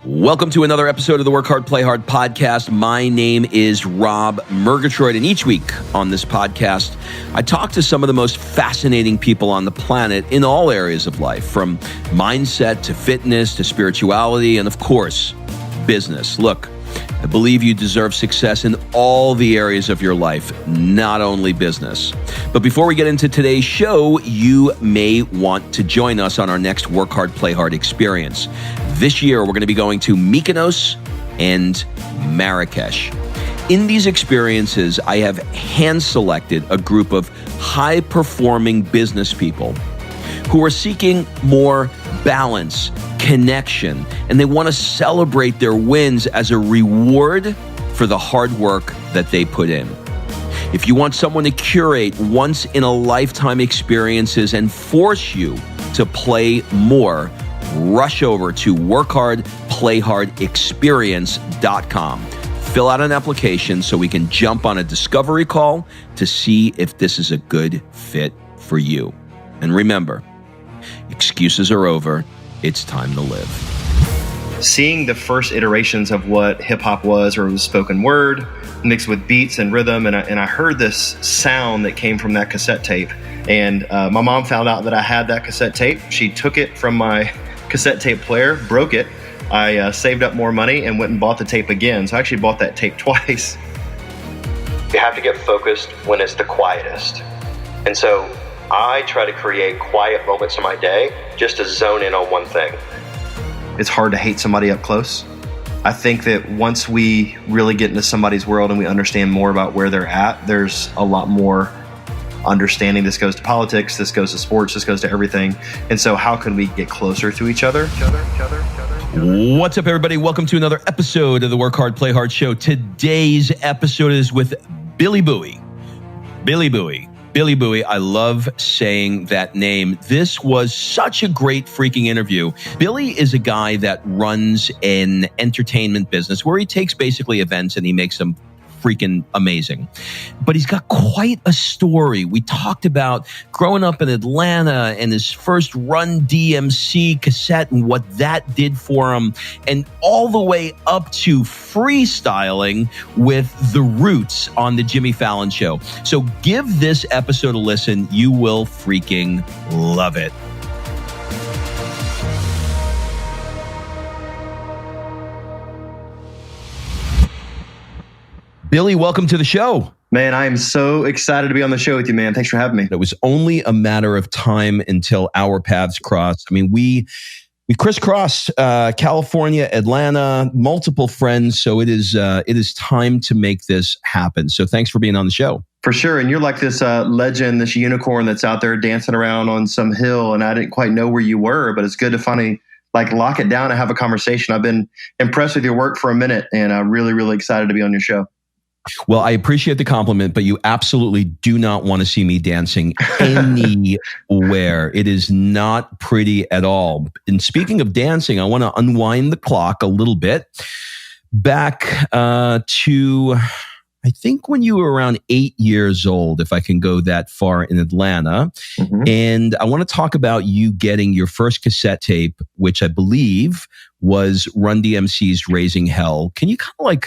Welcome to another episode of the Work Hard, Play Hard podcast. My name is Rob Murgatroyd, and each week on this podcast, I talk to some of the most fascinating people on the planet in all areas of life, from mindset to fitness to spirituality and, of course, business. Look, I believe you deserve success in all the areas of your life, not only business. But before we get into today's show, you may want to join us on our next Work Hard, Play Hard experience. This year, we're going to be going to Mykonos and Marrakesh. In these experiences, I have hand-selected a group of high-performing business people who are seeking more balance, connection, and they want to celebrate their wins as a reward for the hard work that they put in. If you want someone to curate once-in-a-lifetime experiences and force you to play more, rush over to workhardplayhardexperience.com. Fill out an application so we can jump on a discovery call to see if this is a good fit for you. And remember, excuses are over. It's time to live. Seeing the first iterations of what hip-hop was, or it was spoken word mixed with beats and rhythm, and I heard this sound that came from that cassette tape. And my mom found out that I had that cassette tape. She took it from my cassette tape player, broke it. I saved up more money and went and bought the tape again. So I actually bought that tape twice. You have to get focused when it's the quietest. And so I try to create quiet moments in my day just to zone in on one thing. It's hard to hate somebody up close. I think that once we really get into somebody's world and we understand more about where they're at, there's a lot more understanding. This goes to politics, this goes to sports, this goes to everything. And so how can we get closer to each other? What's up, everybody? Welcome to another episode of the Work Hard, Play Hard show. Today's episode is with Billy Boughey. Billy Boughey. Billy Boughey, I love saying that name. This was such a great freaking interview. Billy is a guy that runs an entertainment business where he takes basically events and he makes them freaking amazing. But he's got quite a story. We talked about growing up in Atlanta and his first Run DMC cassette and what that did for him, and all the way up to freestyling with The Roots on the Jimmy Fallon show. So give this episode a listen. You will freaking love it. Billy, welcome to the show. Man, I am so excited to be on the show with you, man. Thanks for having me. It was only a matter of time until our paths crossed. I mean, we crisscrossed California, Atlanta, multiple friends. So it is time to make this happen. So thanks for being on the show. For sure. And you're like this legend, this unicorn that's out there dancing around on some hill. And I didn't quite know where you were, but it's good to finally lock it down and have a conversation. I've been impressed with your work for a minute, and I'm really, really excited to be on your show. Well, I appreciate the compliment, but you absolutely do not want to see me dancing anywhere. It is not pretty at all. And speaking of dancing, I want to unwind the clock a little bit back to, I think, when you were around 8 years old, if I can go that far, in Atlanta. Mm-hmm. And I want to talk about you getting your first cassette tape, which I believe was Run DMC's Raising Hell. Can you kind of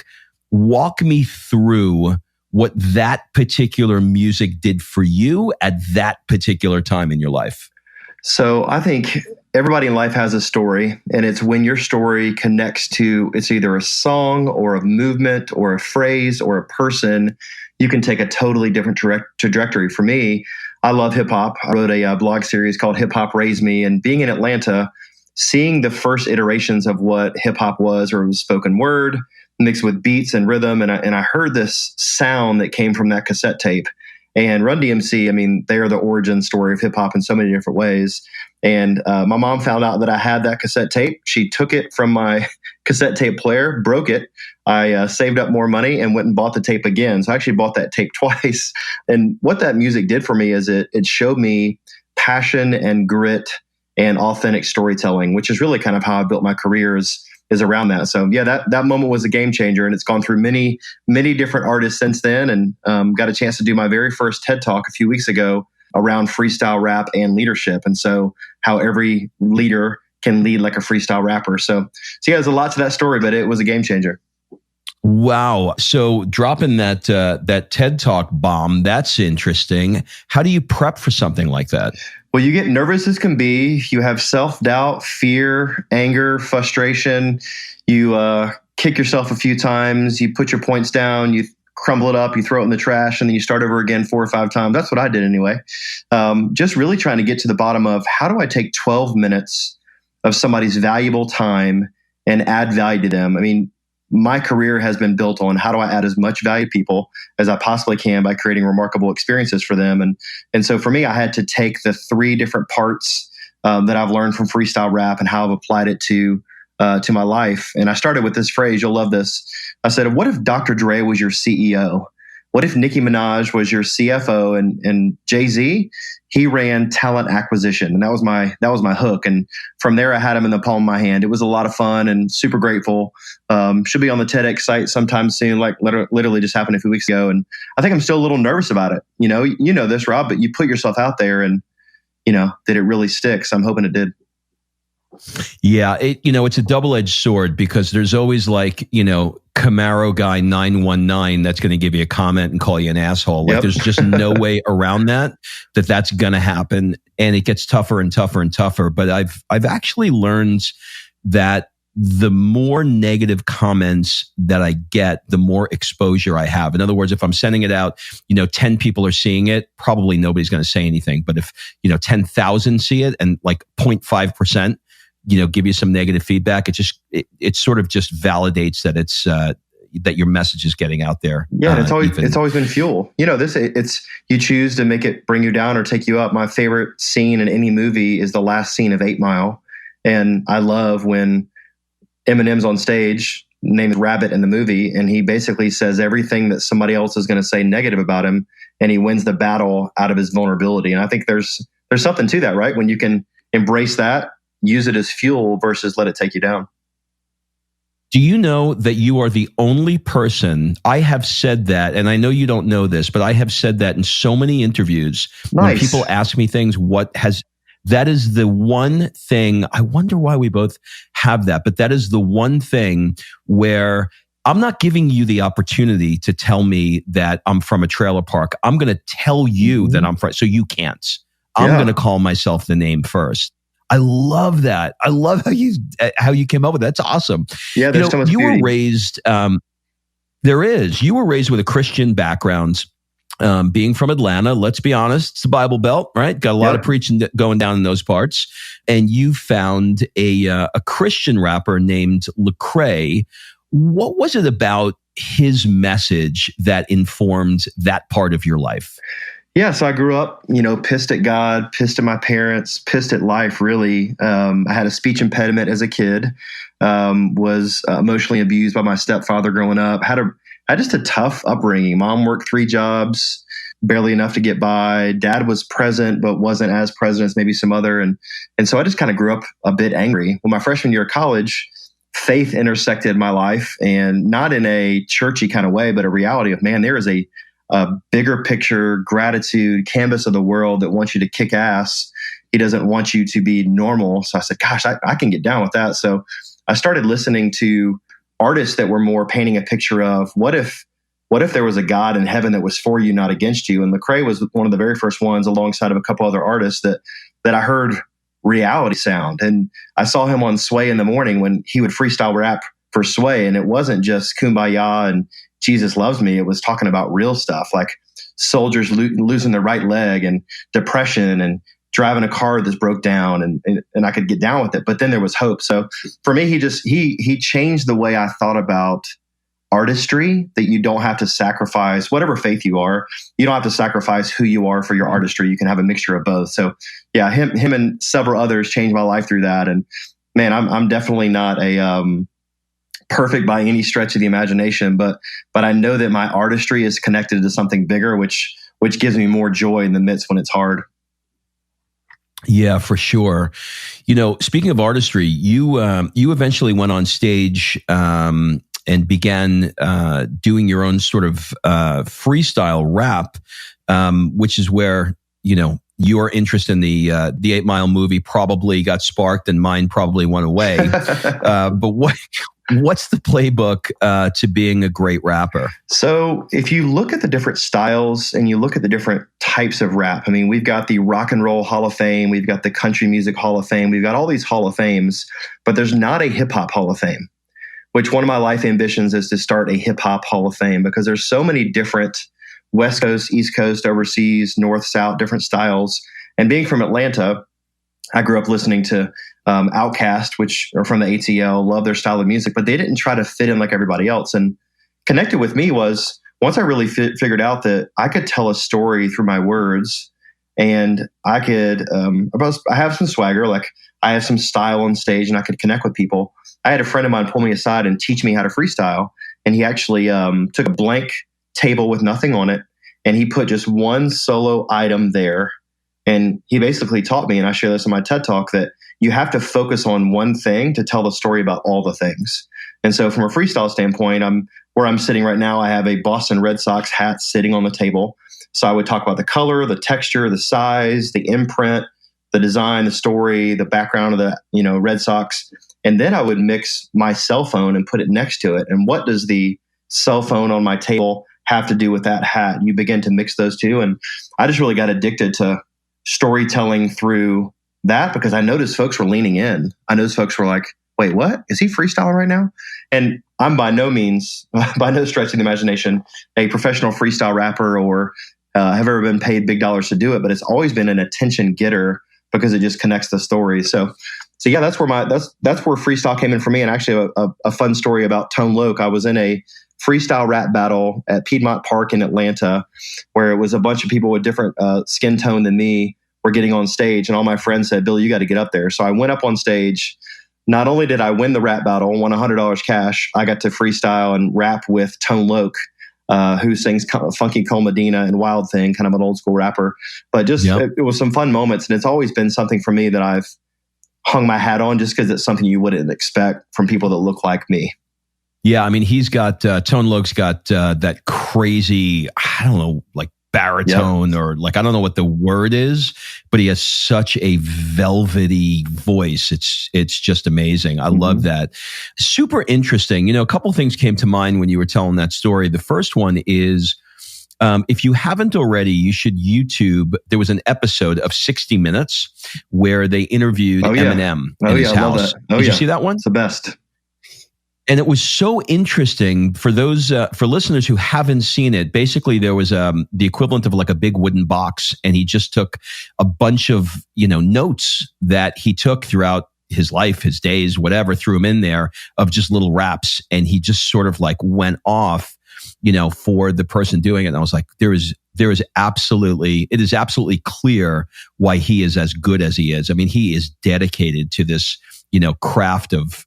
walk me through what that particular music did for you at that particular time in your life? So I think everybody in life has a story, and it's when your story connects to, it's either a song or a movement or a phrase or a person, you can take a totally different trajectory. For me, I love hip hop. I wrote a blog series called Hip Hop Raised Me, and being in Atlanta, seeing the first iterations of what hip hop was, or it was spoken word mixed with beats and rhythm. And I heard this sound that came from that cassette tape. And Run DMC, I mean, they are the origin story of hip hop in so many different ways. And my mom found out that I had that cassette tape. She took it from my cassette tape player, broke it. I saved up more money and went and bought the tape again. So I actually bought that tape twice. And what that music did for me is it showed me passion and grit and authentic storytelling, which is really kind of how I built my career is around that. So yeah, that moment was a game changer, and it's gone through many, many different artists since then. And got a chance to do my very first TED Talk a few weeks ago around freestyle rap and leadership. And so how every leader can lead like a freestyle rapper. So yeah, there's a lot to that story, but it was a game changer. Wow. So dropping that TED Talk bomb, that's interesting. How do you prep for something like that? Well, you get nervous as can be. You have self-doubt, fear, anger, frustration. You kick yourself a few times. You put your points down. You crumble it up. You throw it in the trash, and then you start over again 4 or 5 times. That's what I did anyway. Just really trying to get to the bottom of how do I take 12 minutes of somebody's valuable time and add value to them. I mean, my career has been built on how do I add as much value to people as I possibly can by creating remarkable experiences for them. And so for me, I had to take the 3 different parts that I've learned from freestyle rap and how I've applied it to my life. And I started with this phrase. You'll love this. I said, what if Dr. Dre was your CEO? What if Nicki Minaj was your CFO and Jay-Z, he ran talent acquisition? And that was my hook. And from there, I had him in the palm of my hand. It was a lot of fun and super grateful. Should be on the TEDx site sometime soon, like literally just happened a few weeks ago. And I think I'm still a little nervous about it. You know this, Rob, but you put yourself out there and, did it really stick? So I'm hoping it did. Yeah, it's a double-edged sword because there's always Camaro guy 919 that's going to give you a comment and call you an asshole. Like there's just no way around that's going to happen, and it gets tougher and tougher and tougher. But I've actually learned that the more negative comments that I get, the more exposure I have. In other words, if I'm sending it out, 10 people are seeing it, probably nobody's going to say anything. But if 10,000 see it and 0.5%. Give you some negative feedback. It sort of just validates that it's that your message is getting out there. Yeah, it's always been fuel. It's you choose to make it bring you down or take you up. My favorite scene in any movie is the last scene of 8 Mile, and I love when Eminem's on stage, named Rabbit in the movie, and he basically says everything that somebody else is going to say negative about him, and he wins the battle out of his vulnerability. And I think there's something to that, right? When you can embrace that, use it as fuel versus let it take you down. Do you know that you are the only person, I have said that, and I know you don't know this, but I have said that in so many interviews. Nice. When people ask me things, that is the one thing, I wonder why we both have that, but that is the one thing where I'm not giving you the opportunity to tell me that I'm from a trailer park. I'm going to tell you that I'm from, so you can't. I'm going to call myself the name first. I love that. I love how you came up with that. That's awesome. Yeah, there's so much you beauty. Were raised. You were raised with a Christian background. Being from Atlanta, let's be honest, it's the Bible Belt, right? Got a lot of preaching going down in those parts. And you found a Christian rapper named Lecrae. What was it about his message that informed that part of your life? Yeah, so I grew up, pissed at God, pissed at my parents, pissed at life, really. I had a speech impediment as a kid, was emotionally abused by my stepfather growing up, had just a tough upbringing. Mom worked 3 jobs, barely enough to get by. Dad was present, but wasn't as present as maybe some other. And so I just kind of grew up a bit angry. Well, my freshman year of college, faith intersected my life, and not in a churchy kind of way, but a reality of, man, there is a bigger picture, gratitude, canvas of the world that wants you to kick ass. He doesn't want you to be normal. So I said, gosh, I can get down with that. So I started listening to artists that were more painting a picture of what if there was a God in heaven that was for you, not against you. And Lecrae was one of the very first ones, alongside of a couple other artists that I heard reality sound. And I saw him on Sway in the Morning when he would freestyle rap for Sway. And it wasn't just Kumbaya and Jesus loves me. It was talking about real stuff like soldiers losing their right leg and depression and driving a car that's broke down, and I could get down with it. But then there was hope. So for me, he changed the way I thought about artistry, that you don't have to sacrifice whatever faith you are. You don't have to sacrifice who you are for your artistry. You can have a mixture of both. So yeah, him and several others changed my life through that. And man, I'm definitely not a perfect by any stretch of the imagination, but I know that my artistry is connected to something bigger, which gives me more joy in the midst when it's hard. Yeah, for sure. Speaking of artistry, you eventually went on stage and began doing your own sort of freestyle rap, which is where your interest in the 8 Mile movie probably got sparked and mine probably went away. But what's the playbook to being a great rapper? So if you look at the different styles and you look at the different types of rap, I mean, we've got the Rock and Roll Hall of Fame, we've got the Country Music Hall of Fame, we've got all these Hall of Fames, but there's not a hip hop Hall of Fame, which one of my life ambitions is to start a hip hop Hall of Fame, because there's so many different West Coast, East Coast, overseas, North, South, different styles. And being from Atlanta, I grew up listening to Outkast, which are from the ATL, love their style of music, but they didn't try to fit in like everybody else. And connected with me was once I really figured out that I could tell a story through my words, and I could, I have some swagger, like I have some style on stage, and I could connect with people. I had a friend of mine pull me aside and teach me how to freestyle. And he actually took a blank table with nothing on it, and he put just one solo item there. And he basically taught me, and I share this in my TED Talk, that you have to focus on one thing to tell the story about all the things. And so from a freestyle standpoint, where I'm sitting right now, I have a Boston Red Sox hat sitting on the table. So I would talk about the color, the texture, the size, the imprint, the design, the story, the background of the Red Sox. And then I would mix my cell phone and put it next to it. And what does the cell phone on my table have to do with that hat? You begin to mix those two. And I just really got addicted to storytelling through that, because I noticed folks were leaning in. I noticed folks were like, wait, what? Is he freestyling right now? And I'm by no means, by no stretch of the imagination, a professional freestyle rapper or have ever been paid big dollars to do it, but it's always been an attention getter because it just connects the story. So yeah, that's where freestyle came in for me. And actually a fun story about Tone Loc. I was in a freestyle rap battle at Piedmont Park in Atlanta, where it was a bunch of people with different skin tone than me were getting on stage. And all my friends said, Billy, you got to get up there. So I went up on stage. Not only did I win the rap battle, won $100 cash, I got to freestyle and rap with Tone Loc, who sings Funky Cole Medina and Wild Thing, kind of an old school rapper. But just it was some fun moments. And it's always been something for me that I've hung my hat on, just because it's something you wouldn't expect from people that look like me. Yeah, I mean, he's got, Tone Loc's got that crazy, I don't know, like baritone or like, I don't know what the word is, but he has such a velvety voice. It's just amazing. I love that. Super interesting. A couple things came to mind when you were telling that story. The first one is, if you haven't already, you should YouTube. There was an episode of 60 Minutes where they interviewed Eminem in his house. Did you see that one? It's the best. And it was so interesting for those for listeners who haven't seen it. Basically, there was the equivalent of like a big wooden box, and he just took a bunch of notes that he took throughout his life, his days, whatever, threw them in there of just little raps, and he just sort of like went off, for the person doing it. And I was like, it is absolutely clear why he is as good as he is. I mean, he is dedicated to this, craft of.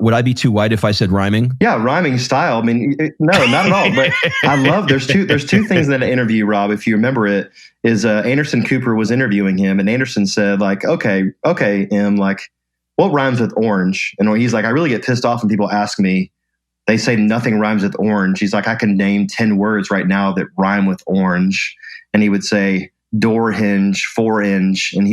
Would I be too white if I said rhyming? Yeah, rhyming style. I mean, no, not at all. But I love. There's two things in that interview, Rob. If you remember it, is Anderson Cooper was interviewing him, and Anderson said like, "Okay, M, like, what rhymes with orange?" And he's like, "I really get pissed off when people ask me. They say nothing rhymes with orange." He's like, "I can name 10 words right now that rhyme with orange," and he would say door hinge, 4-inch, and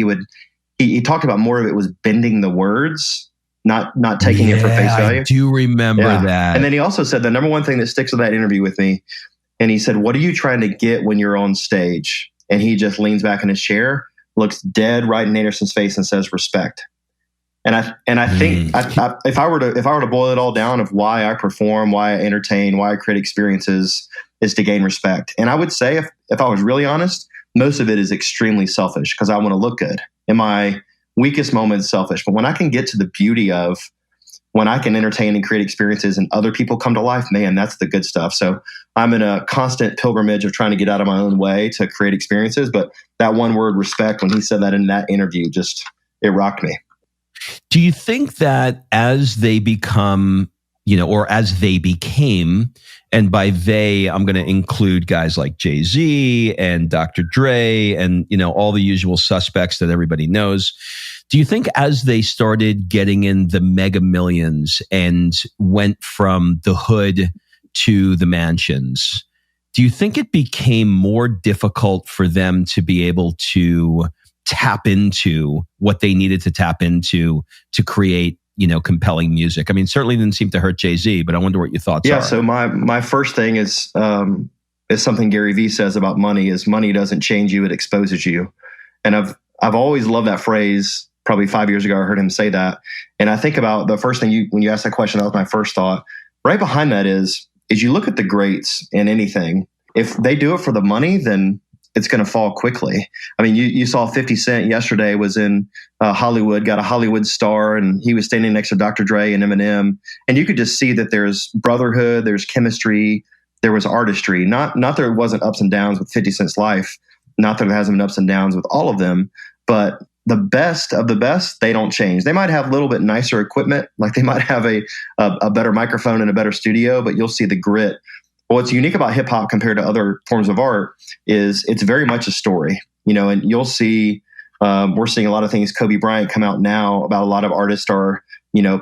he talked about more of it was bending the words. Not taking it for face value. I do remember that. And then he also said the number one thing that sticks with that interview with me, and he said, "What are you trying to get when you're on stage?" And he just leans back in his chair, looks dead right in Anderson's face, and says, "Respect." And I think if I were to boil it all down of why I perform, why I entertain, why I create experiences, is to gain respect. And I would say if I was really honest, most of it is extremely selfish because I want to look good. In my weakest moments, selfish. But when I can get to the beauty of when I can entertain and create experiences and other people come to life, man, that's the good stuff. So I'm in a constant pilgrimage of trying to get out of my own way to create experiences. But that one word, respect, when he said that in that interview, it rocked me. Do you think that as they become, or as they became, and by they, I'm going to include guys like Jay-Z and Dr. Dre and, all the usual suspects that everybody knows. Do you think as they started getting in the mega millions and went from the hood to the mansions, do you think it became more difficult for them to be able to tap into what they needed to tap into to create, compelling music? I mean, certainly didn't seem to hurt Jay-Z, but I wonder what your thoughts are. Yeah, so my first thing is something Gary Vee says about money is money doesn't change you, it exposes you. And I've always loved that phrase. Probably 5 years ago, I heard him say that. And I think about the first thing when you asked that question, that was my first thought. Right behind that is you look at the greats in anything. If they do it for the money, then it's going to fall quickly. I mean, you saw 50 Cent yesterday was in Hollywood, got a Hollywood star, and he was standing next to Dr. Dre and Eminem. And you could just see that there's brotherhood, there's chemistry, there was artistry. Not that there wasn't ups and downs with 50 Cent's life, not that there hasn't been ups and downs with all of them, but the best of the best, they don't change. They might have a little bit nicer equipment, like they might have a better microphone and a better studio, but you'll see the grit. What's unique about hip hop compared to other forms of art is it's very much a story, and you'll see, we're seeing a lot of things. Kobe Bryant come out now about a lot of artists are,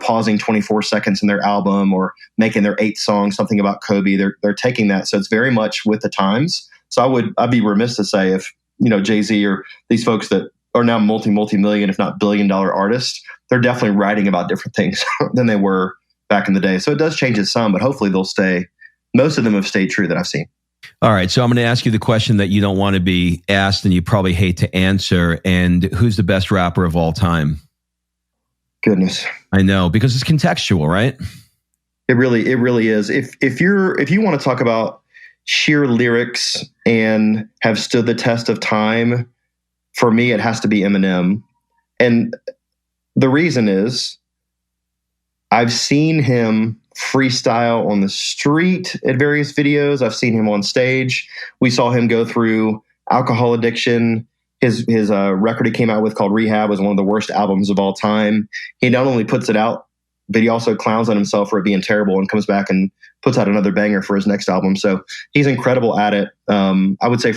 pausing 24 seconds in their album or making their 8th song something about Kobe. They're taking that. So it's very much with the times. So I'd be remiss to say if, Jay-Z or these folks that are now multi-million, if not billion-dollar artists, they're definitely writing about different things than they were back in the day. So it does change it some, but hopefully they'll stay. Most of them have stayed true that I've seen. All right. So I'm going to ask you the question that you don't want to be asked and you probably hate to answer. And who's the best rapper of all time? Goodness. I know, because it's contextual, right? It really is. If you want to talk about sheer lyrics and have stood the test of time, for me, it has to be Eminem. And the reason is I've seen him freestyle on the street at various videos. I've seen him on stage. We saw him go through alcohol addiction. His record he came out with called Rehab was one of the worst albums of all time. He not only puts it out, but he also clowns on himself for it being terrible and comes back and puts out another banger for his next album. So he's incredible at it. I would say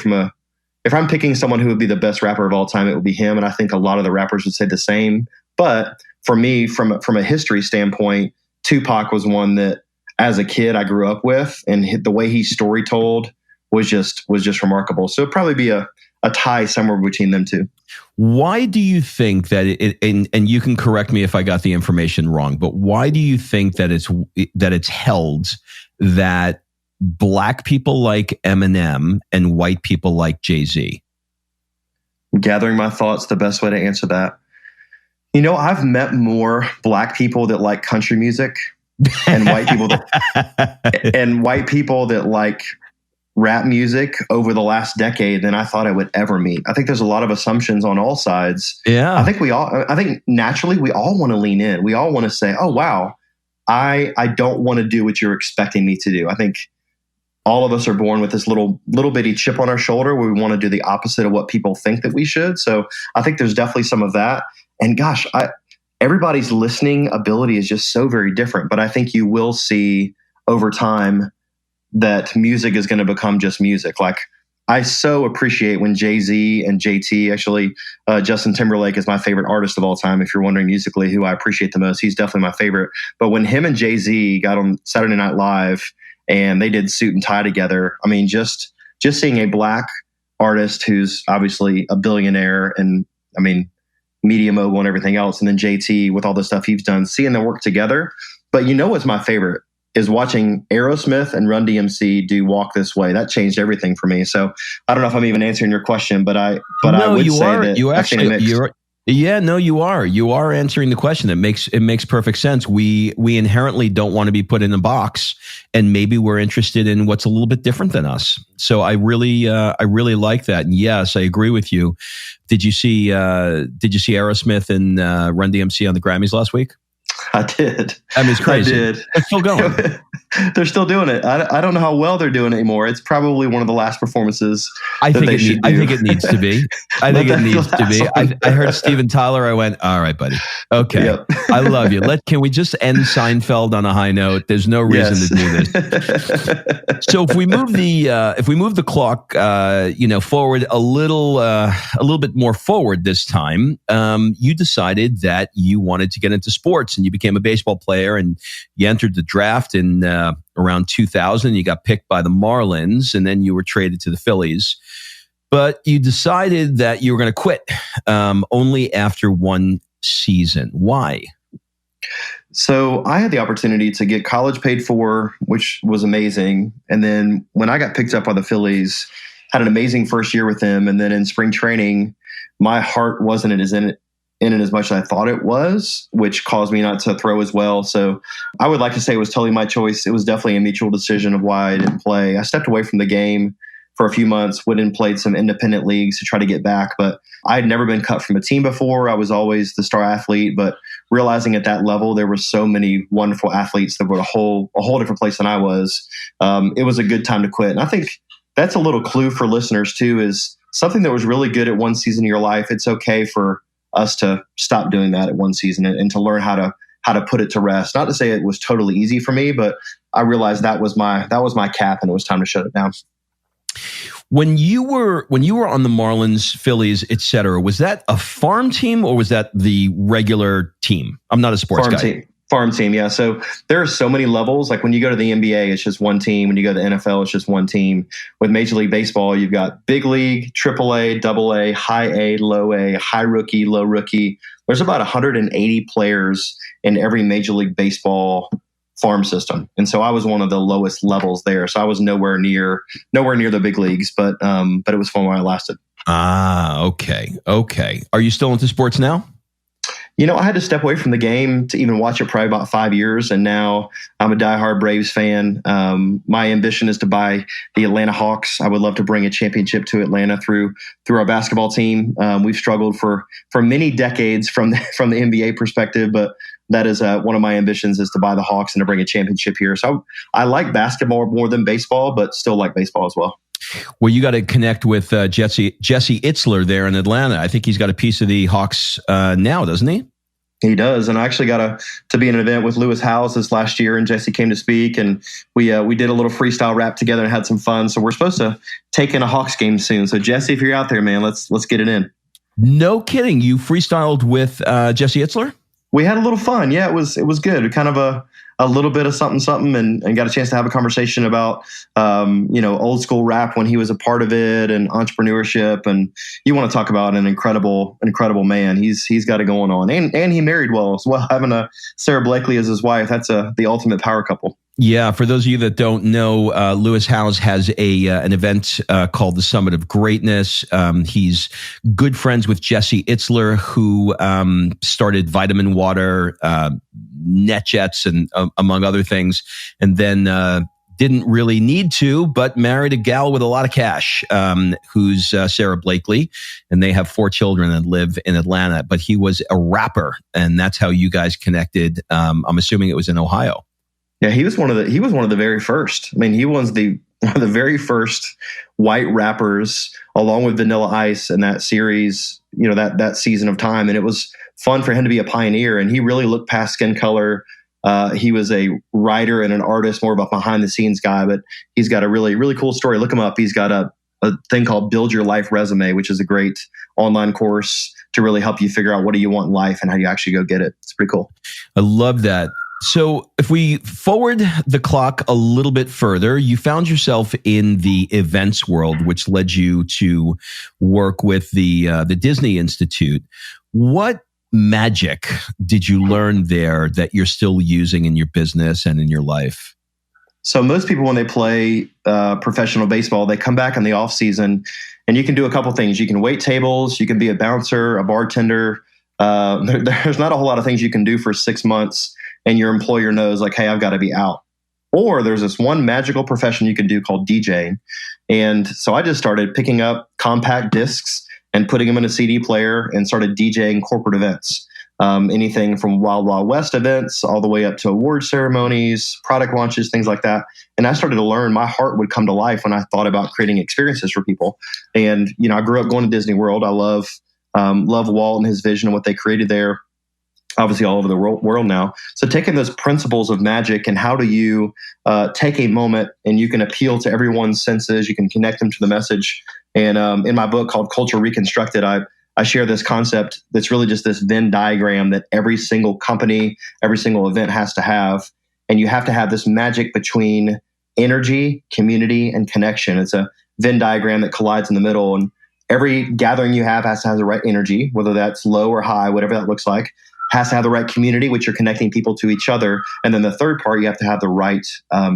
if I'm picking someone who would be the best rapper of all time, it would be him. And I think a lot of the rappers would say the same. But for me, from a history standpoint, Tupac was one that as a kid I grew up with, and the way he story told was just remarkable. So it'd probably be a tie somewhere between them two. Why do you think that and you can correct me if I got the information wrong, but why do you think that it's held that Black people like Eminem and white people like Jay-Z? I'm gathering my thoughts, the best way to answer that. I've met more Black people that like country music and white people that like rap music over the last decade than I thought I would ever meet. I think there's a lot of assumptions on all sides. Yeah. I think naturally we all want to lean in. We all want to say, oh, wow, I don't want to do what you're expecting me to do. I think all of us are born with this little bitty chip on our shoulder where we want to do the opposite of what people think that we should. So I think there's definitely some of that. And gosh, everybody's listening ability is just so very different. But I think you will see over time that music is going to become just music. Like I so appreciate when Jay-Z and JT, actually, Justin Timberlake is my favorite artist of all time. If you're wondering musically who I appreciate the most, he's definitely my favorite. But when him and Jay-Z got on Saturday Night Live and they did Suit and Tie together, I mean, just seeing a Black artist who's obviously a billionaire and, I mean, media mogul and everything else, and then JT with all the stuff he's done, seeing them work together. But what's my favorite is watching Aerosmith and Run DMC do Walk This Way. That changed everything for me. So I don't know if I'm even answering your question, but I would say that you actually you are. You are answering the question. It makes perfect sense. We inherently don't want to be put in a box, and maybe we're interested in what's a little bit different than us. So I really like that. And yes, I agree with you. Did you see Aerosmith and Run DMC on the Grammys last week? I did. I mean, it's crazy. I did. They're still going. They're still doing it. I don't know how well they're doing anymore. It's probably one of the last performances. I think it needs to be. I heard Steven Tyler. I went, all right, buddy. Okay. Yep. I love you. Can we just end Seinfeld on a high note? There's no reason to do this. So if we move the clock, forward a little bit more forward this time, you decided that you wanted to get into sports, and you became a baseball player, and you entered the draft in around 2000. You got picked by the Marlins, and then you were traded to the Phillies. But you decided that you were going to quit only after one season. Why? So I had the opportunity to get college paid for, which was amazing. And then when I got picked up by the Phillies, had an amazing first year with them. And then in spring training, my heart wasn't in it as much as I thought it was, which caused me not to throw as well. So I would like to say it was totally my choice. It was definitely a mutual decision of why I didn't play. I stepped away from the game for a few months, went and played some independent leagues to try to get back. But I had never been cut from a team before. I was always the star athlete, but realizing at that level, there were so many wonderful athletes that were a whole different place than I was. It was a good time to quit. And I think that's a little clue for listeners too, is something that was really good at one season of your life. It's okay for us to stop doing that at one season and to learn how to put it to rest. Not to say it was totally easy for me, but I realized that was my cap and it was time to shut it down. When you were on the Marlins, Phillies, et cetera, was that a farm team or was that the regular team? I'm not a sports guy. Farm team, yeah. So there are so many levels. Like when you go to the NBA, it's just one team. When you go to the NFL, it's just one team. With Major League Baseball, you've got big league, AAA, AA, high A, low A, high rookie, low rookie. There's about 180 players in every Major League Baseball farm system. And so I was one of the lowest levels there. So I was nowhere near the big leagues, but it was fun while I lasted. Okay. Are you still into sports now? I had to step away from the game to even watch it probably about 5 years. And now I'm a diehard Braves fan. My ambition is to buy the Atlanta Hawks. I would love to bring a championship to Atlanta through our basketball team. We've struggled for many decades from the NBA perspective, but that is one of my ambitions is to buy the Hawks and to bring a championship here. So I like basketball more than baseball, but still like baseball as well. Well, you got to connect with Jesse Itzler there in Atlanta. I think he's got a piece of the Hawks now, doesn't he? He does, and I actually got to be in an event with Lewis Howes this last year, and Jesse came to speak, and we did a little freestyle rap together and had some fun. So we're supposed to take in a Hawks game soon. So Jesse, if you're out there, man, let's get it in. No kidding, you freestyled with Jesse Itzler? We had a little fun. Yeah, it was good. Kind of a little bit of something and got a chance to have a conversation about, old school rap when he was a part of it and entrepreneurship. And you want to talk about an incredible man. He's got it going on. And he married well as well. Having Sarah Blakely as his wife, that's the ultimate power couple. Yeah, for those of you that don't know, Lewis Howes has an event called the Summit of Greatness. He's good friends with Jesse Itzler, who started Vitamin Water, NetJets, and among other things, and then didn't really need to, but married a gal with a lot of cash, who's Sarah Blakely, and they have 4 children and live in Atlanta. But he was a rapper, and that's how you guys connected. I'm assuming it was in Ohio. Yeah, he was one of the very first. I mean, he was one of the very first white rappers, along with Vanilla Ice in that series, that season of time. And it was fun for him to be a pioneer. And he really looked past skin color. He was a writer and an artist, more of a behind the scenes guy, but he's got a really, really cool story. Look him up. He's got a thing called Build Your Life Resume, which is a great online course to really help you figure out what do you want in life and how you actually go get it. It's pretty cool. I love that. So if we forward the clock a little bit further, you found yourself in the events world, which led you to work with the Disney Institute. What magic did you learn there that you're still using in your business and in your life? So most people, when they play professional baseball, they come back in the off season and you can do a couple things. You can wait tables, you can be a bouncer, a bartender. There's not a whole lot of things you can do for 6 months. And your employer knows like, hey, I've got to be out. Or there's this one magical profession you can do called DJing. And so I just started picking up compact discs and putting them in a CD player and started DJing corporate events. Anything from Wild Wild West events all the way up to award ceremonies, product launches, things like that. And I started to learn my heart would come to life when I thought about creating experiences for people. And, I grew up going to Disney World. I love Walt and his vision and what they created there. Obviously all over the world now. So taking those principles of magic and how do you take a moment and you can appeal to everyone's senses, you can connect them to the message. And in my book called Culture Reconstructed, I share this concept that's really just this Venn diagram that every single company, every single event has to have. And you have to have this magic between energy, community, and connection. It's a Venn diagram that collides in the middle. And every gathering you have has to have the right energy, whether that's low or high, whatever that looks like. Has to have the right community, which you're connecting people to each other. And then the third part, you have to have the right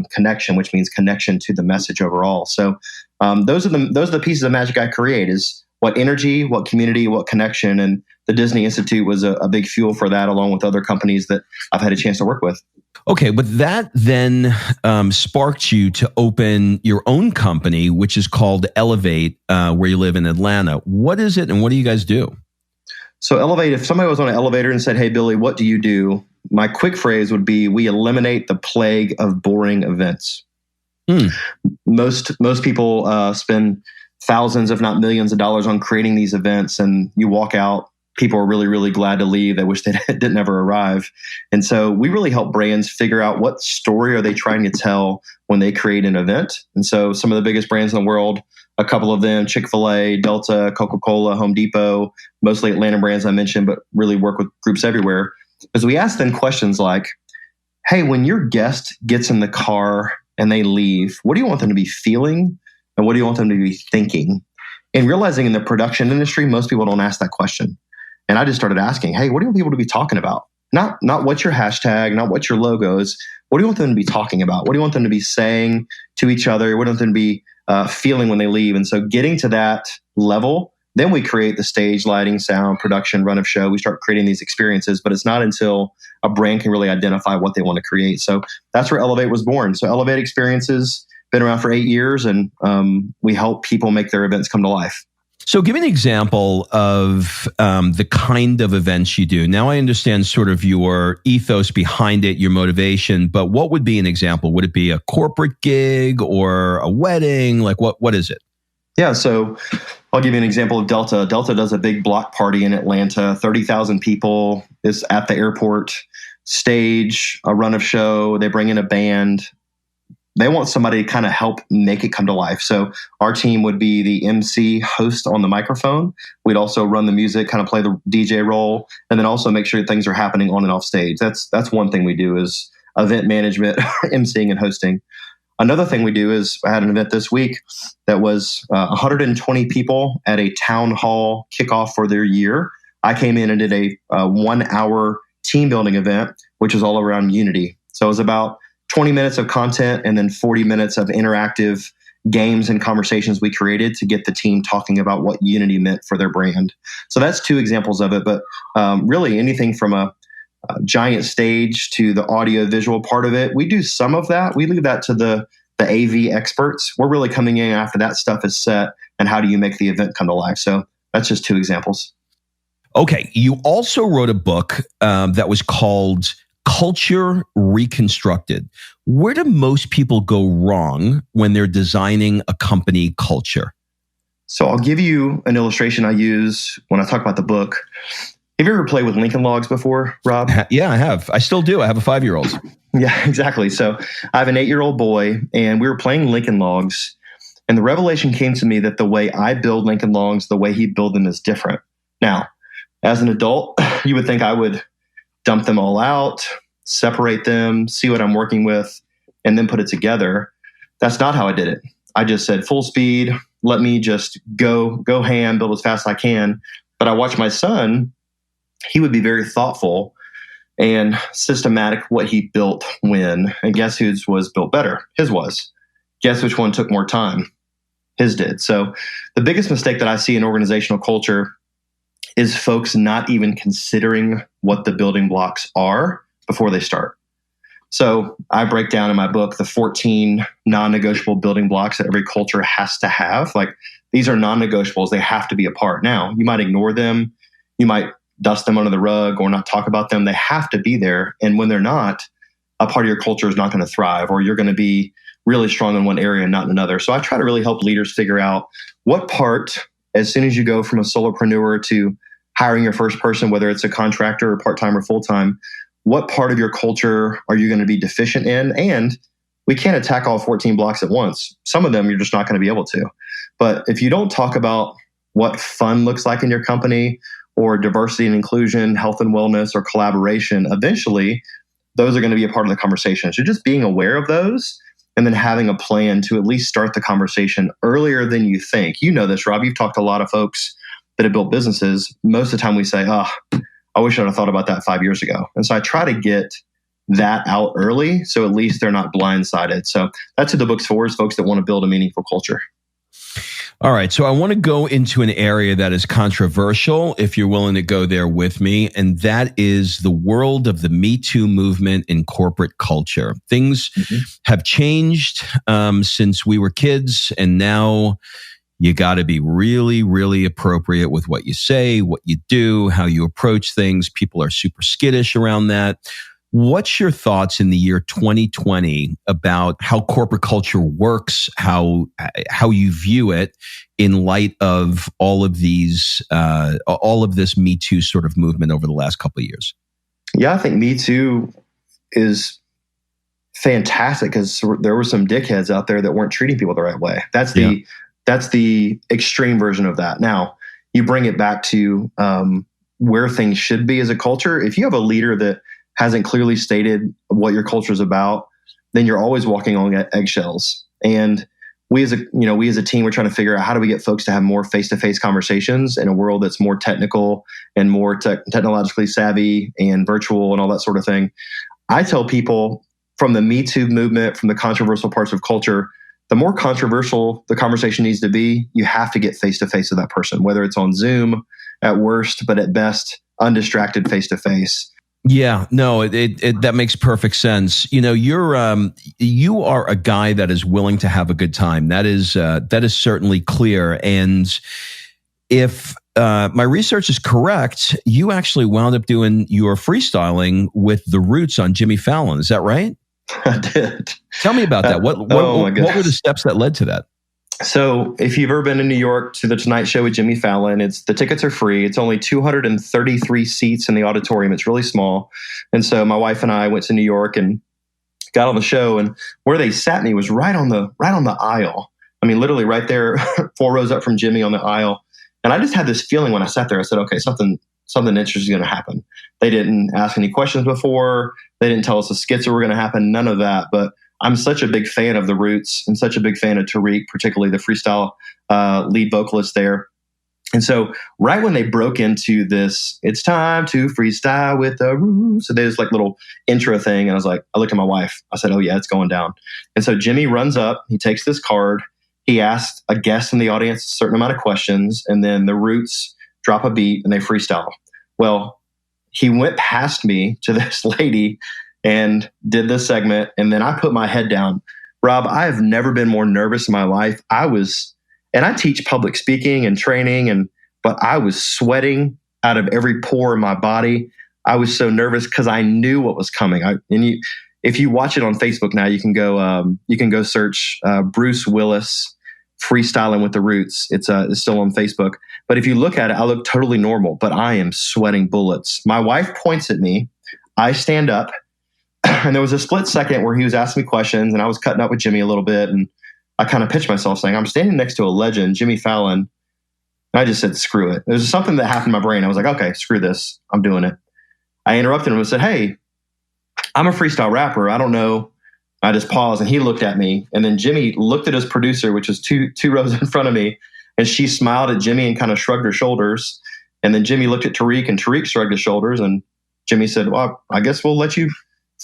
connection, which means connection to the message overall. So those are the pieces of magic I create, is what energy, what community, what connection. And the Disney Institute was a big fuel for that, along with other companies that I've had a chance to work with. Okay, but that then sparked you to open your own company, which is called Elevate, where you live in Atlanta. What is it, and what do you guys do? So Elevate, if somebody was on an elevator and said, "Hey, Billy, what do you do?" My quick phrase would be, we eliminate the plague of boring events. Most people spend thousands, if not millions of dollars on creating these events, and you walk out, people are really, really glad to leave. They wish they didn't ever arrive. And so we really help brands figure out what story are they trying to tell when they create an event. And so some of the biggest brands in the world, a couple of them, Chick-fil-A, Delta, Coca-Cola, Home Depot, mostly Atlanta brands I mentioned, but really work with groups everywhere. Because we ask them questions like, hey, when your guest gets in the car and they leave, what do you want them to be feeling? And what do you want them to be thinking? And realizing in the production industry, most people don't ask that question. And I just started asking, hey, what do you want people to be talking about? Not what's your hashtag, not what's your logo is. What do you want them to be talking about? What do you want them to be saying to each other? What do you want them to be feeling when they leave? And so getting to that level, then we create the stage, lighting, sound, production, run of show. We start creating these experiences, but it's not until a brand can really identify what they want to create. So that's where Elevate was born. So Elevate Experiences, been around for 8 years, and we help people make their events come to life. So give me an example of the kind of events you do. Now I understand sort of your ethos behind it, your motivation, but what would be an example? Would it be a corporate gig or a wedding? Like what is it? Yeah, so I'll give you an example of Delta. Delta does a big block party in Atlanta, 30,000 people is at the airport, stage, a run of show, they bring in a band. They want somebody to kind of help make it come to life. So our team would be the MC, host on the microphone. We'd also run the music, kind of play the DJ role, and then also make sure things are happening on and off stage. That's one thing we do, is event management, MCing and hosting. Another thing we do is, I had an event this week that was 120 people at a town hall kickoff for their year. I came in and did a 1 hour team building event, which is all around unity. So it was about 20 minutes of content and then 40 minutes of interactive games and conversations we created to get the team talking about what unity meant for their brand. So that's two examples of it, but really anything from a giant stage to the audio visual part of it. We do some of that. We leave that to the AV experts. We're really coming in after that stuff is set, and how do you make the event come to life? So that's just two examples. Okay. You also wrote a book that was called Culture Reconstructed. Where do most people go wrong when they're designing a company culture? So I'll give you an illustration I use when I talk about the book. Have you ever played with Lincoln Logs before, Rob? Yeah, I have. I still do. I have a 5-year-old. Yeah, exactly. So I have an 8-year-old boy, and we were playing Lincoln Logs, and the revelation came to me that the way I build Lincoln Logs, the way he built them is different. Now, as an adult, you would think I would dump them all out, separate them, see what I'm working with, and then put it together. That's not how I did it. I just said full speed, let me just go ham, build as fast as I can. But I watched my son. He would be very thoughtful and systematic what he built when. And guess whose was built better? His was. Guess which one took more time? His did. So the biggest mistake that I see in organizational culture is folks not even considering what the building blocks are before they start. So I break down in my book the 14 non-negotiable building blocks that every culture has to have. Like, these are non-negotiables. They have to be a part. Now, you might ignore them. You might dust them under the rug or not talk about them. They have to be there. And when they're not, a part of your culture is not going to thrive, or you're going to be really strong in one area and not in another. So I try to really help leaders figure out what part, as soon as you go from a solopreneur to hiring your first person, whether it's a contractor or part-time or full-time, what part of your culture are you going to be deficient in? And we can't attack all 14 blocks at once. Some of them you're just not going to be able to. But if you don't talk about what fun looks like in your company, or diversity and inclusion, health and wellness, or collaboration, eventually those are going to be a part of the conversation. So just being aware of those and then having a plan to at least start the conversation earlier than you think. You know this, Rob. You've talked to a lot of folks that have built businesses. Most of the time we say, oh, I wish I'd have thought about that 5 years ago. And so I try to get that out early so at least they're not blindsided. So that's who the book's for, is folks that want to build a meaningful culture. All right. So I want to go into an area that is controversial, if you're willing to go there with me. And that is the world of the Me Too movement in corporate culture. Things have changed since we were kids. And now you got to be really, really appropriate with what you say, what you do, how you approach things. People are super skittish around that. What's your thoughts in the year 2020 about how corporate culture works, how you view it in light of all of this Me Too sort of movement over the last couple of years? Yeah, I think Me Too is fantastic because there were some dickheads out there that weren't treating people the right way. That's the extreme version of that. Now, you bring it back to where things should be as a culture. If you have a leader that hasn't clearly stated what your culture is about, then you're always walking on eggshells. And we as a team, we're trying to figure out how do we get folks to have more face-to-face conversations in a world that's more technical and more technologically savvy and virtual and all that sort of thing. I tell people from the Me Too movement, from the controversial parts of culture, the more controversial the conversation needs to be, you have to get face-to-face with that person, whether it's on Zoom at worst, but at best, undistracted face-to-face. Yeah, no, that makes perfect sense. You know, you are a guy that is willing to have a good time. That is certainly clear. And if my research is correct, you actually wound up doing your freestyling with the Roots on Jimmy Fallon. Is that right? I did. Tell me about that. What were the steps that led to that? So if you've ever been in New York to the Tonight Show with Jimmy Fallon, the tickets are free. It's only 233 seats in the auditorium. It's really small. And so my wife and I went to New York and got on the show, and where they sat me was right on the aisle. I mean, literally right there, 4 rows up from Jimmy on the aisle. And I just had this feeling when I sat there, I said, okay, something interesting is going to happen. They didn't ask any questions before. They didn't tell us the skits were going to happen, none of that. But I'm such a big fan of the Roots and such a big fan of Tariq, particularly the freestyle lead vocalist there. And so right when they broke into this, it's time to freestyle with the Roots. So there's like little intro thing. And I looked at my wife. I said, oh yeah, it's going down. And so Jimmy runs up, he takes this card. He asked a guest in the audience a certain amount of questions. And then the Roots drop a beat and they freestyle. Well, he went past me to this lady and did this segment. And then I put my head down. Rob, I have never been more nervous in my life. And I teach public speaking and training, but I was sweating out of every pore in my body. I was so nervous because I knew what was coming. If you watch it on Facebook now, you can go search Bruce Willis freestyling with the Roots. It's still on Facebook. But if you look at it, I look totally normal, but I am sweating bullets. My wife points at me. I stand up. And there was a split second where he was asking me questions and I was cutting up with Jimmy a little bit. And I kind of pitched myself saying, I'm standing next to a legend, Jimmy Fallon. And I just said, screw it. There's something that happened in my brain. I was like, okay, screw this. I'm doing it. I interrupted him and said, hey, I'm a freestyle rapper. I don't know. I just paused and he looked at me. And then Jimmy looked at his producer, which was two rows in front of me. And she smiled at Jimmy and kind of shrugged her shoulders. And then Jimmy looked at Tariq and Tariq shrugged his shoulders. And Jimmy said, well, I guess we'll let you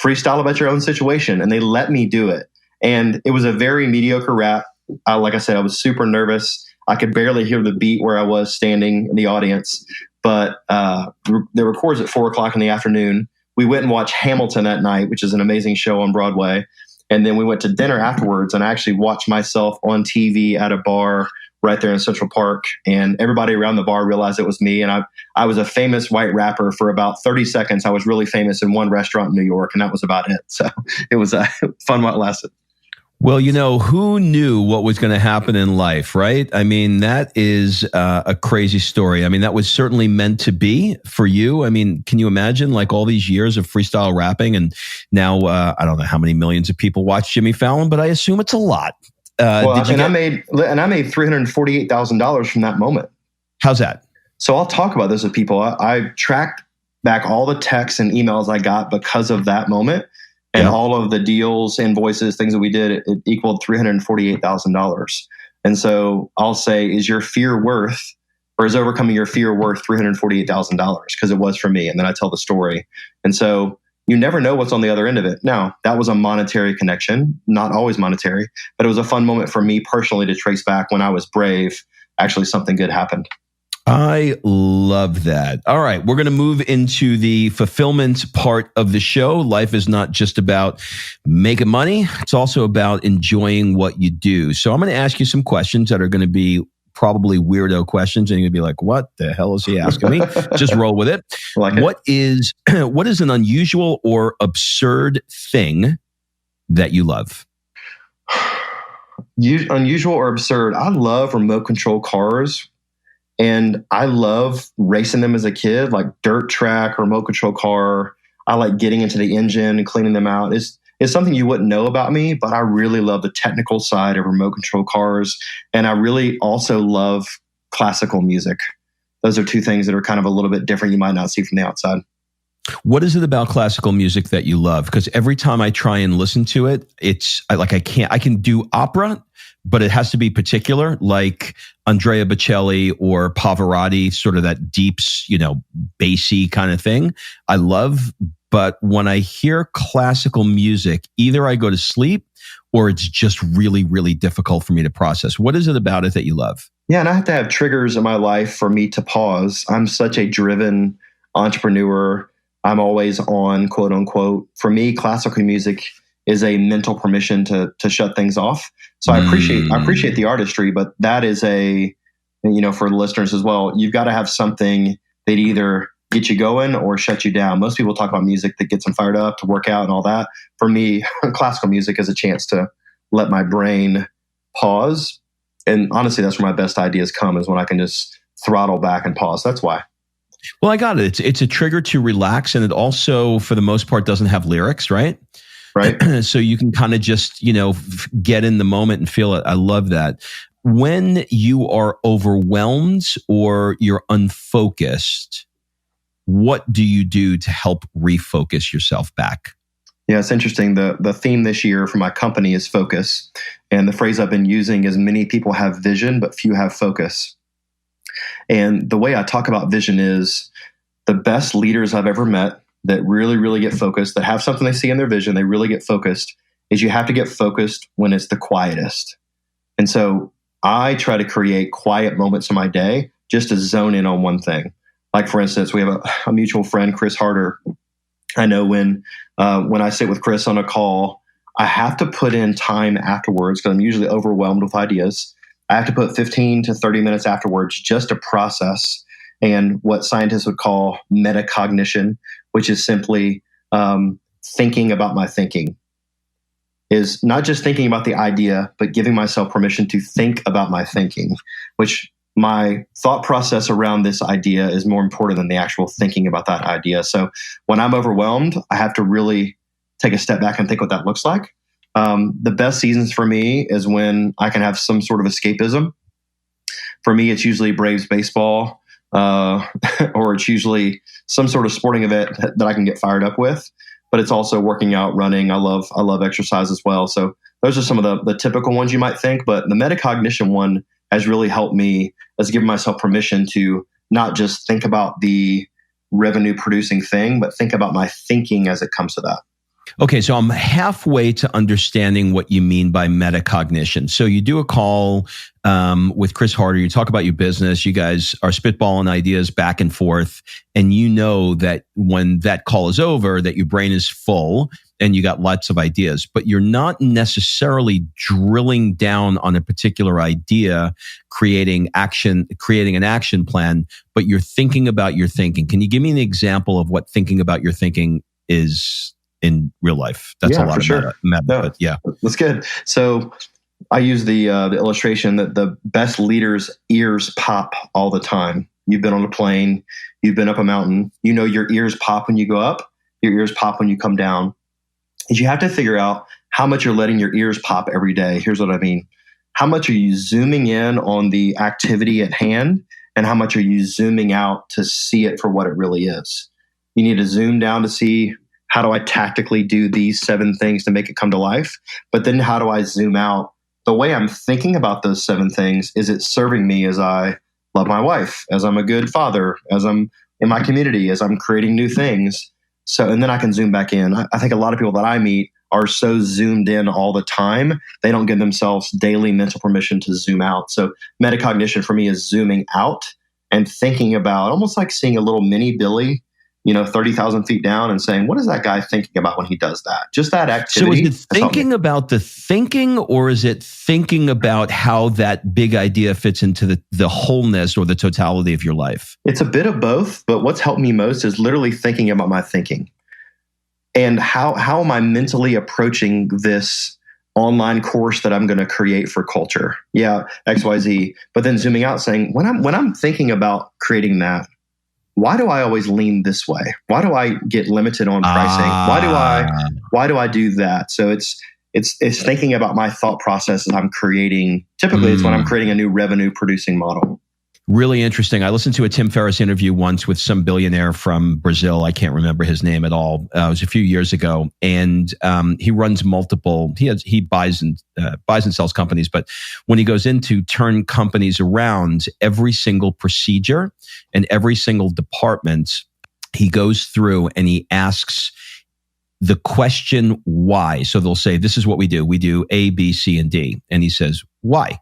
freestyle about your own situation. And they let me do it. And it was a very mediocre rap. Like I said, I was super nervous. I could barely hear the beat where I was standing in the audience. But the records at 4:00 in the afternoon. We went and watched Hamilton that night, which is an amazing show on Broadway. And then we went to dinner afterwards. And I actually watched myself on TV at a bar right there in Central Park. And everybody around the bar realized it was me. And I was a famous white rapper for about 30 seconds. I was really famous in one restaurant in New York, and that was about it. So it was fun while it lasted. Well, who knew what was going to happen in life, right? I mean, that is a crazy story. I mean, that was certainly meant to be for you. I mean, can you imagine like all these years of freestyle rapping and now I don't know how many millions of people watch Jimmy Fallon, but I assume it's a lot. I made $348,000 from that moment. How's that? So I'll talk about this with people. I tracked back all the texts and emails I got because of that moment. And all of the deals, invoices, things that we did, it equaled $348,000. And so I'll say, is your fear worth, or is overcoming your fear worth $348,000? Because it was for me. And then I tell the story. And so you never know what's on the other end of it. Now, that was a monetary connection, not always monetary, but it was a fun moment for me personally to trace back when I was brave. Actually, something good happened. I love that. All right, we're going to move into the fulfillment part of the show. Life is not just about making money. It's also about enjoying what you do. So I'm going to ask you some questions that are going to be probably weirdo questions. And you're going to be like, what the hell is he asking me? Just roll with it. What is an unusual or absurd thing that you love? Unusual or absurd? I love remote control cars. And I love racing them as a kid, like dirt track, remote control car. I like getting into the engine and cleaning them out. It's something you wouldn't know about me, but I really love the technical side of remote control cars. And I really also love classical music. Those are two things that are kind of a little bit different you might not see from the outside. What is it about classical music that you love? Because every time I try and listen to it, I can do opera, but it has to be particular, like Andrea Bocelli or Pavarotti, sort of that deep, bassy kind of thing. I love, but when I hear classical music, either I go to sleep or it's just really, really difficult for me to process. What is it about it that you love? Yeah, and I have to have triggers in my life for me to pause. I'm such a driven entrepreneur. I'm always on, quote unquote. For me, classical music is a mental permission to shut things off. So I appreciate the artistry, but that is for the listeners as well, you've got to have something that either get you going or shut you down. Most people talk about music that gets them fired up to work out and all that. For me, classical music is a chance to let my brain pause. And honestly, that's where my best ideas come, is when I can just throttle back and pause. That's why. Well, I got it. It's a trigger to relax, and it also, for the most part, doesn't have lyrics, right? Right. So you can kind of just, get in the moment and feel it. I love that. When you are overwhelmed or you're unfocused, what do you do to help refocus yourself back? Yeah, it's interesting. The theme this year for my company is focus. And the phrase I've been using is, many people have vision, but few have focus. And the way I talk about vision is, the best leaders I've ever met that really, really get focused, that have something they see in their vision, they really get focused, is you have to get focused when it's the quietest. And so I try to create quiet moments in my day just to zone in on one thing. Like, for instance, we have a mutual friend, Chris Harder. I know when I sit with Chris on a call, I have to put in time afterwards, because I'm usually overwhelmed with ideas. I have to put 15 to 30 minutes afterwards just to process, and what scientists would call metacognition, which is simply thinking about my thinking. Is not just thinking about the idea, but giving myself permission to think about my thinking, which my thought process around this idea is more important than the actual thinking about that idea. So when I'm overwhelmed, I have to really take a step back and think what that looks like. The best seasons for me is when I can have some sort of escapism. For me, it's usually Braves baseball, or it's usually some sort of sporting event that I can get fired up with. But it's also working out, running. I love exercise as well. So those are some of the typical ones you might think. But the metacognition one has really helped me, as giving myself permission to not just think about the revenue producing thing, but think about my thinking as it comes to that. Okay, so I'm halfway to understanding what you mean by metacognition. So you do a call with Chris Harder. You talk about your business. You guys are spitballing ideas back and forth. And you know that when that call is over, that your brain is full and you got lots of ideas. But you're not necessarily drilling down on a particular idea, creating an action plan, but you're thinking about your thinking. Can you give me an example of what thinking about your thinking is in real life? That's a lot of meta, but yeah. That's good. So I use the illustration that the best leaders' ears pop all the time. You've been on a plane, you've been up a mountain, your ears pop when you go up, your ears pop when you come down. Is you have to figure out how much you're letting your ears pop every day. Here's what I mean. How much are you zooming in on the activity at hand, and how much are you zooming out to see it for what it really is? You need to zoom down to see, how do I tactically do these 7 things to make it come to life? But then how do I zoom out? The way I'm thinking about those 7 things, is it serving me as I love my wife, as I'm a good father, as I'm in my community, as I'm creating new things? So, and then I can zoom back in. I think a lot of people that I meet are so zoomed in all the time, they don't give themselves daily mental permission to zoom out. So metacognition for me is zooming out and thinking about, almost like seeing a little mini Billy, 30,000 feet down, and saying, what is that guy thinking about when he does that? Just that activity. So is it thinking about the thinking, or is it thinking about how that big idea fits into the wholeness or the totality of your life? It's a bit of both, but what's helped me most is literally thinking about my thinking. And how am I mentally approaching this online course that I'm going to create for culture? Yeah, XYZ. But then zooming out, saying, when I'm thinking about creating that, why do I always lean this way? Why do I get limited on pricing? Why do I do that? So it's thinking about my thought process as I'm creating. Typically, it's when I'm creating a new revenue producing model. Really interesting. I listened to a Tim Ferriss interview once with some billionaire from Brazil. I can't remember his name at all. It was a few years ago, and he runs multiple. He buys and sells companies. But when he goes in to turn companies around, every single procedure and every single department, he goes through and he asks the question why. So they'll say, "This is what we do. We do A, B, C, and D," and he says, "Why?"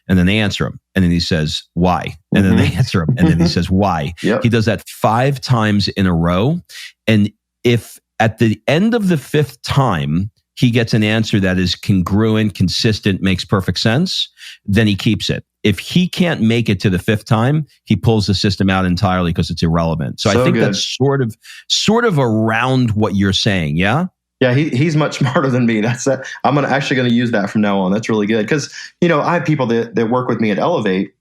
And then they answer him. And then he says, why? And then they answer him. And then he says, why? Yep. He does that 5 times in a row. And if at the end of the 5th time, he gets an answer that is congruent, consistent, makes perfect sense, then he keeps it. If he can't make it to the 5th time, he pulls the system out entirely because it's irrelevant. So I think good. that's sort of around what you're saying. Yeah. Yeah, he's much smarter than me. I'm actually going to use that from now on. That's really good because I have people that work with me at Elevate,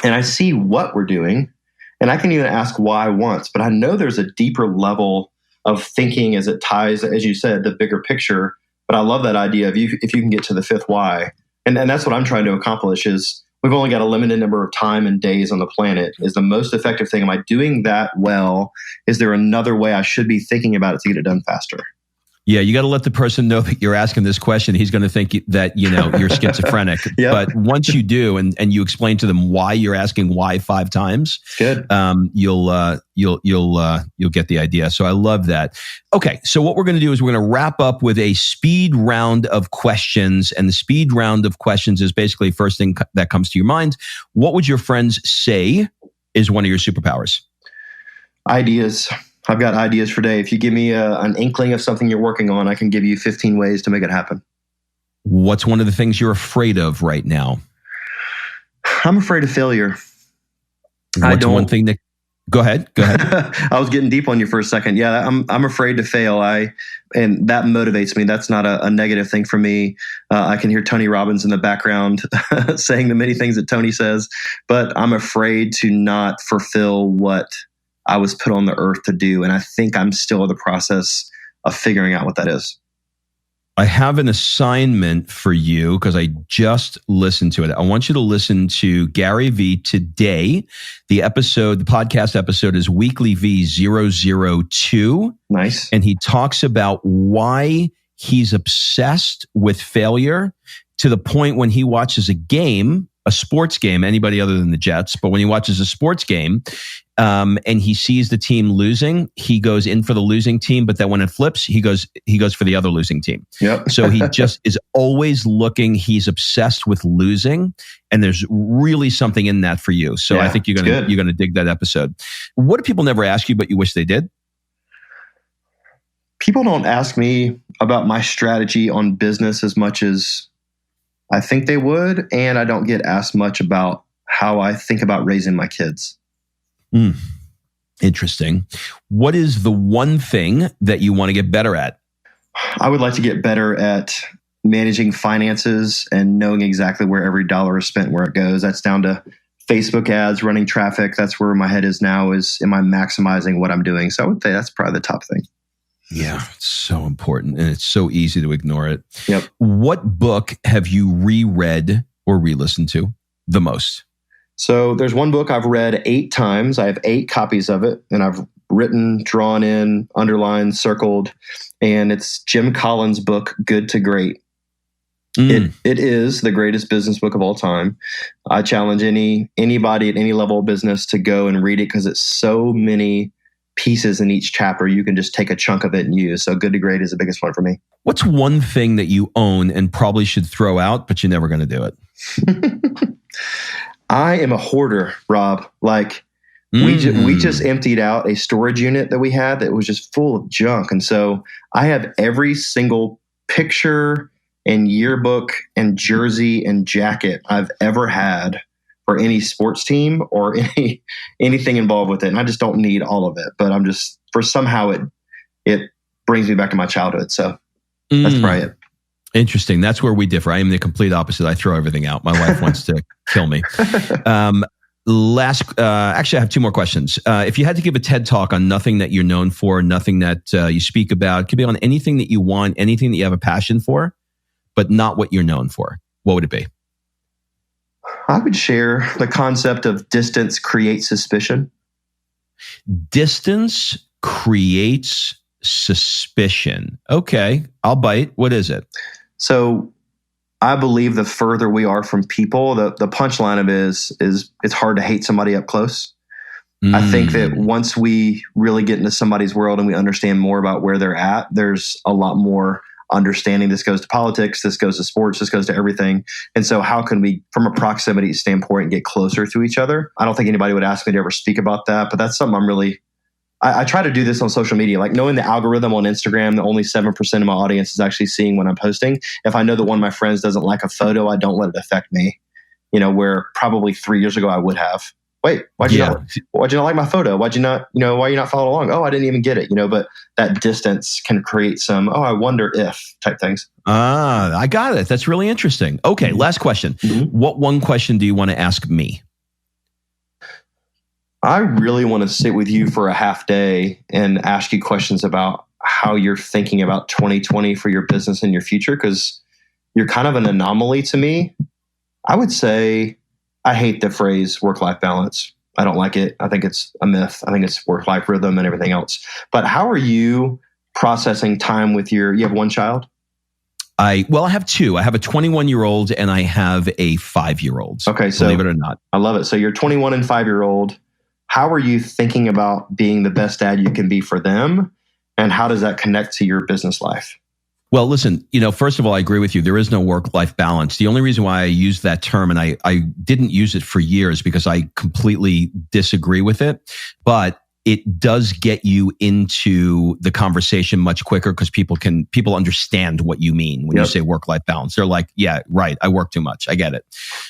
and I see what we're doing, and I can even ask why once. But I know there's a deeper level of thinking as it ties, as you said, the bigger picture. But I love that idea of if you can get to the 5th why, and that's what I'm trying to accomplish. Is we've only got a limited number of time and days on the planet. Is the most effective thing? Am I doing that well? Is there another way I should be thinking about it to get it done faster? Yeah, you got to let the person know that you're asking this question. He's going to think that you're schizophrenic. Yep. But once you do, and you explain to them why you're asking why 5 times, good. You'll get the idea. So I love that. Okay, so what we're going to do is we're going to wrap up with a speed round of questions, and the speed round of questions is basically first thing that comes to your mind. What would your friends say is one of your superpowers? Ideas. I've got ideas for day. If you give me an inkling of something you're working on, I can give you 15 ways to make it happen. What's one of the things you're afraid of right now? I'm afraid of failure. What's one thing that... Go ahead. I was getting deep on you for a second. Yeah, I'm afraid to fail. And that motivates me. That's not a negative thing for me. I can hear Tony Robbins in the background saying the many things that Tony says, but I'm afraid to not fulfill what I was put on the earth to do. And I think I'm still in the process of figuring out what that is. I have an assignment for you because I just listened to it. I want you to listen to Gary V today. The podcast episode is Weekly V002. Nice. And he talks about why he's obsessed with failure to the point when he watches a sports game, anybody other than the Jets, but when he watches a sports game, and he sees the team losing, he goes in for the losing team. But then when it flips, he goes for the other losing team. Yep. So he just is always looking. He's obsessed with losing, and there's really something in that for you. So I think you're gonna dig that episode. What do people never ask you, but you wish they did? People don't ask me about my strategy on business as much as I think they would, and I don't get asked much about how I think about raising my kids. Interesting. What is the one thing that you want to get better at? I would like to get better at managing finances and knowing exactly where every dollar is spent, where it goes. That's down to Facebook ads, running traffic. That's where my head is now, is am I maximizing what I'm doing? So I would say that's probably the top thing. Yeah, it's so important, and it's so easy to ignore it. Yep. What book have you reread or re-listened to the most? So there's one book I've read 8 times. I have 8 copies of it, and I've written, drawn in, underlined, circled, and it's Jim Collins' book, Good to Great. It is the greatest business book of all time. I challenge anybody at any level of business to go and read it because it's so many pieces in each chapter. You can just take a chunk of it and use. So Good to Great is the biggest one for me. What's one thing that you own and probably should throw out, but you're never going to do it? I am a hoarder, Rob. Like we just emptied out a storage unit that we had that was just full of junk. And so I have every single picture and yearbook and jersey and jacket I've ever had for any sports team or anything involved with it. And I just don't need all of it, but somehow it brings me back to my childhood. So that's probably it. Interesting. That's where we differ. I am the complete opposite. I throw everything out. My wife wants to kill me. Actually, I have two more questions. If you had to give a TED Talk on nothing that you're known for, nothing that you speak about, it could be on anything that you want, anything that you have a passion for, but not what you're known for, what would it be? I would share the concept of distance creates suspicion. Distance creates suspicion. Okay, I'll bite. What is it? So I believe the further we are from people, the punchline of it is it's hard to hate somebody up close. I think that once we really get into somebody's world and we understand more about where they're at, there's a lot more understanding. This goes to politics, this goes to sports, this goes to everything. And so how can we, from a proximity standpoint, get closer to each other? I don't think anybody would ask me to ever speak about that, but that's something I try to do this on social media, like knowing the algorithm on Instagram, that only 7% of my audience is actually seeing what I'm posting. If I know that one of my friends doesn't like a photo, I don't let it affect me, where probably 3 years ago I would have. Wait, why'd you not like my photo? Why are you not following along? Oh, I didn't even get it, but that distance can create some, I wonder if type things. I got it. That's really interesting. Okay. Last question. What one question do you want to ask me? I really want to sit with you for a half day and ask you questions about how you're thinking about 2020 for your business and your future, because you're kind of an anomaly to me. I would say I hate the phrase work-life balance. I don't like it. I think it's a myth. I think it's work-life rhythm and everything else. But how are you processing time with you have one child? I have two. I have a 21-year-old and I have a 5-year-old. Okay. So believe it or not. I love it. So you're 21 and 5-year-old. How are you thinking about being the best dad you can be for them? And how does that connect to your business life? Well, listen, first of all, I agree with you. There is no work-life balance. The only reason why I use that term, and I didn't use it for years because I completely disagree with it, but it does get you into the conversation much quicker because people understand what you mean when you say work-life balance. They're like, yeah, right. I work too much. I get it.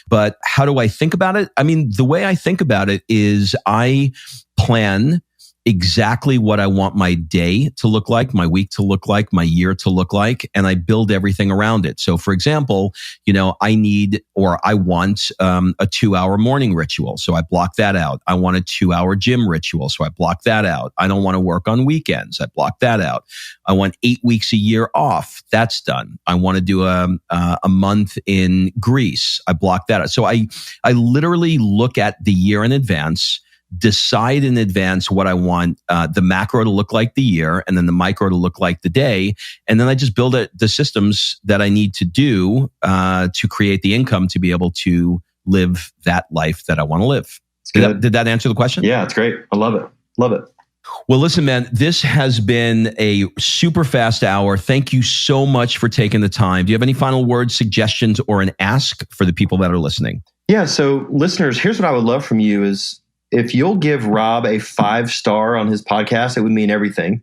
But how do I think about it? I mean, the way I think about it is I plan exactly what I want my day to look like, my week to look like, my year to look like, and I build everything around it. So for example, I want a 2-hour morning ritual. So I block that out. I want a 2-hour gym ritual. So I block that out. I don't want to work on weekends. I block that out. I want 8 weeks a year off. That's done. I want to do a month in Greece. I block that out. So I literally look at the year in advance, decide in advance what I want the macro to look like the year and then the micro to look like the day. And then I just build the systems that I need to do to create the income to be able to live that life that I want to live. Did that answer the question? Yeah, it's great. I love it. Love it. Well, listen, man, this has been a super fast hour. Thank you so much for taking the time. Do you have any final words, suggestions, or an ask for the people that are listening? Yeah. So listeners, here's what I would love from you is, if you'll give Rob a 5-star on his podcast, it would mean everything.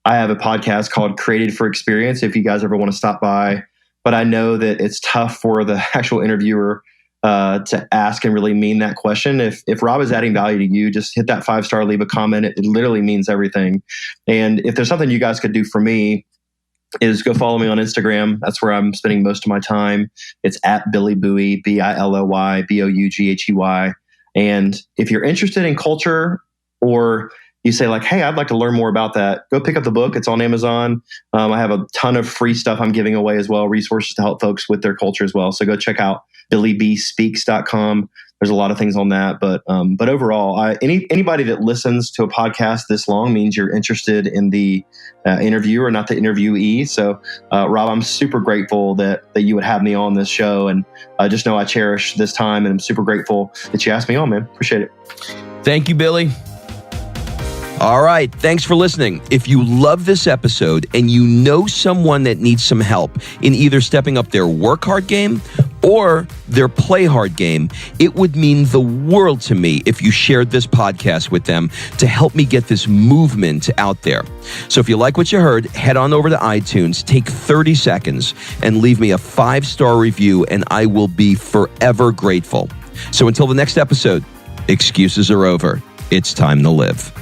I have a podcast called Created for Experience if you guys ever want to stop by. But I know that it's tough for the actual interviewer to ask and really mean that question. If Rob is adding value to you, just hit that 5-star, leave a comment. It literally means everything. And if there's something you guys could do for me, is go follow me on Instagram. That's where I'm spending most of my time. It's at Billy Boughey, BILLY BOUGHEY. And if you're interested in culture, or you say like, hey, I'd like to learn more about that, go pick up the book. It's on Amazon. I have a ton of free stuff I'm giving away as well, resources to help folks with their culture as well. So go check out BillyBSpeaks.com. there's a lot of things on that. But overall, anybody that listens to a podcast this long means you're interested in the interviewer, not the interviewee. So, Rob, I'm super grateful that you would have me on this show, and just know I cherish this time, and I'm super grateful that you asked me on, man. Appreciate it. Thank you, Billy. All right. Thanks for listening. If you love this episode and you know someone that needs some help in either stepping up their work hard game or their play hard game, it would mean the world to me if you shared this podcast with them to help me get this movement out there. So if you like what you heard, head on over to iTunes, take 30 seconds and leave me a 5-star review, and I will be forever grateful. So until the next episode, excuses are over. It's time to live.